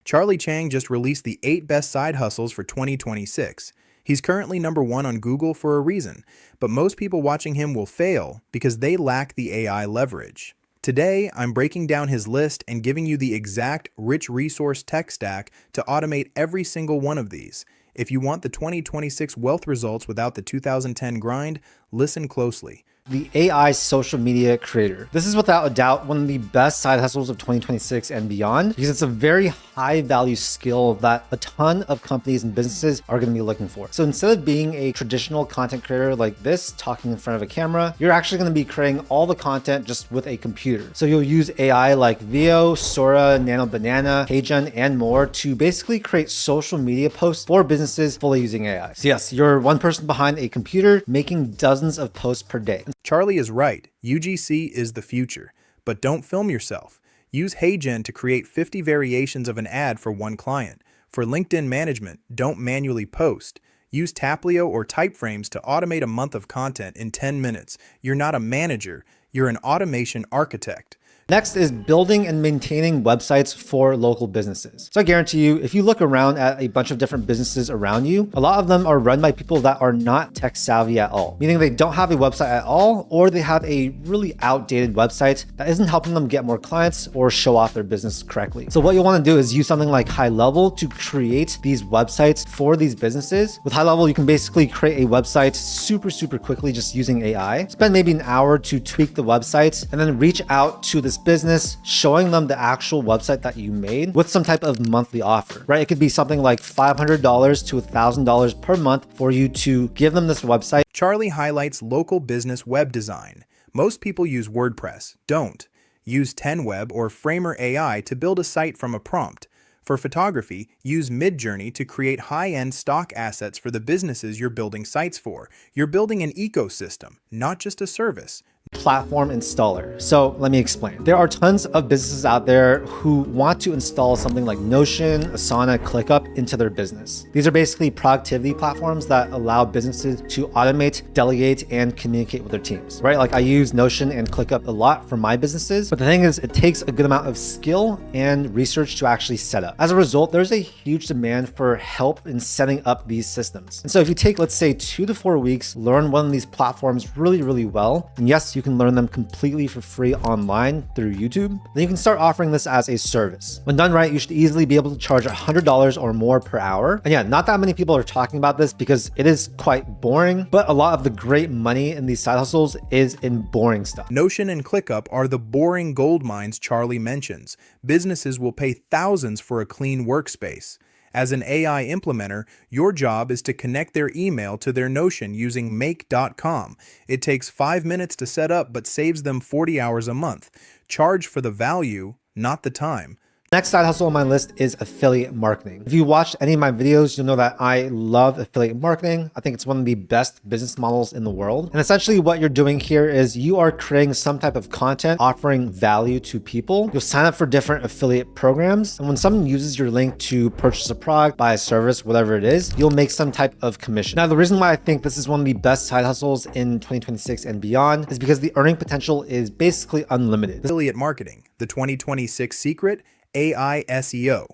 Charlie Chang just released the 8 best side hustles for 2026. He's currently #1 on Google for a reason, but most people watching him will fail because they lack the AI leverage. Today, I'm breaking down his list and giving you the exact rich resource tech stack to automate every single one of these. If you want the 2026 wealth results without the 2010 grind, listen closely. The AI social media creator. This is without a doubt one of the best side hustles of 2026 and beyond because it's a very high value skill that a ton of companies and businesses are going to be looking for. So instead of being a traditional content creator like this, talking in front of a camera, you're actually going to be creating all the content just with a computer. So you'll use AI like Veo, Sora, Nano Banana, HeyGen, and more to basically create social media posts for businesses fully using AI. So yes, you're one person behind a computer making dozens of posts per day. Charlie is right, UGC is the future, but don't film yourself. Use HeyGen to create 50 variations of an ad for one client. For LinkedIn management, don't manually post. Use Taplio or Typeframes to automate a month of content in 10 minutes. You're not a manager, you're an automation architect. Next is building and maintaining websites for local businesses. So I guarantee you, if you look around at a bunch of different businesses around you, a lot of them are run by people that are not tech savvy at all, meaning they don't have a website at all, or they have a really outdated website that isn't helping them get more clients or show off their business correctly. So what you'll want to do is use something like High Level to create these websites for these businesses. With High Level, you can basically create a website super quickly just using AI. Spend maybe an hour to tweak the website and then reach out to this business, showing them the actual website that you made with some type of monthly offer, right? It could be something like $500 to $1,000 per month for you to give them this website. Charlie highlights local business web design. Most people use WordPress. Don't. Use 10web or Framer AI to build a site from a prompt. For photography, use Midjourney to create high-end stock assets for the businesses you're building sites for. You're building an ecosystem, not just a service. Platform installer. So let me explain. There are tons of businesses out there who want to install something like Notion, Asana, ClickUp into their business. These are basically productivity platforms that allow businesses to automate, delegate, and communicate with their teams, right? Like I use Notion and ClickUp a lot for my businesses, but the thing is, it takes a good amount of skill and research to actually set up. As a result, there's a huge demand for help in setting up these systems. And so if you take, let's say 2 to 4 weeks, learn one of these platforms really well, and yes, you can learn them completely for free online through YouTube, then you can start offering this as a service. When done right, you should easily be able to charge $100 or more per hour. And yeah, not that many people are talking about this because it is quite boring, but a lot of the great money in these side hustles is in boring stuff. Notion and ClickUp are the boring gold mines Charlie mentions. Businesses will pay thousands for a clean workspace. As an AI implementer, your job is to connect their email to their Notion using make.com. It takes 5 minutes to set up but saves them 40 hours a month. Charge for the value, not the time. Next side hustle on my list is affiliate marketing. If you watched any of my videos, you'll know that I love affiliate marketing. I think it's one of the best business models in the world. And essentially what you're doing here is you are creating some type of content offering value to people. You'll sign up for different affiliate programs. And when someone uses your link to purchase a product, buy a service, whatever it is, you'll make some type of commission. Now, the reason why I think this is one of the best side hustles in 2026 and beyond is because the earning potential is basically unlimited. Affiliate marketing, the 2026 secret, AI SEO.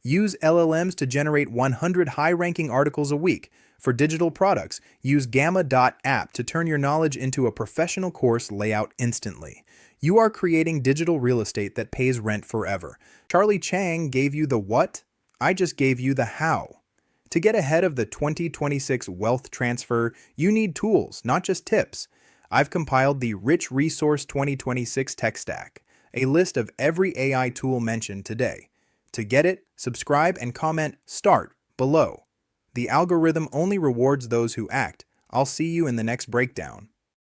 Use LLMs to generate 100 high-ranking articles a week. For digital products, use Gamma.app to turn your knowledge into a professional course layout instantly. You are creating digital real estate that pays rent forever. Charlie Chang gave you the what? I just gave you the how. To get ahead of the 2026 wealth transfer, you need tools, not just tips. I've compiled the Rich Resource 2026 Tech Stack, a list of every AI tool mentioned today. To get it, subscribe and comment START below. The algorithm only rewards those who act. I'll see you in the next breakdown.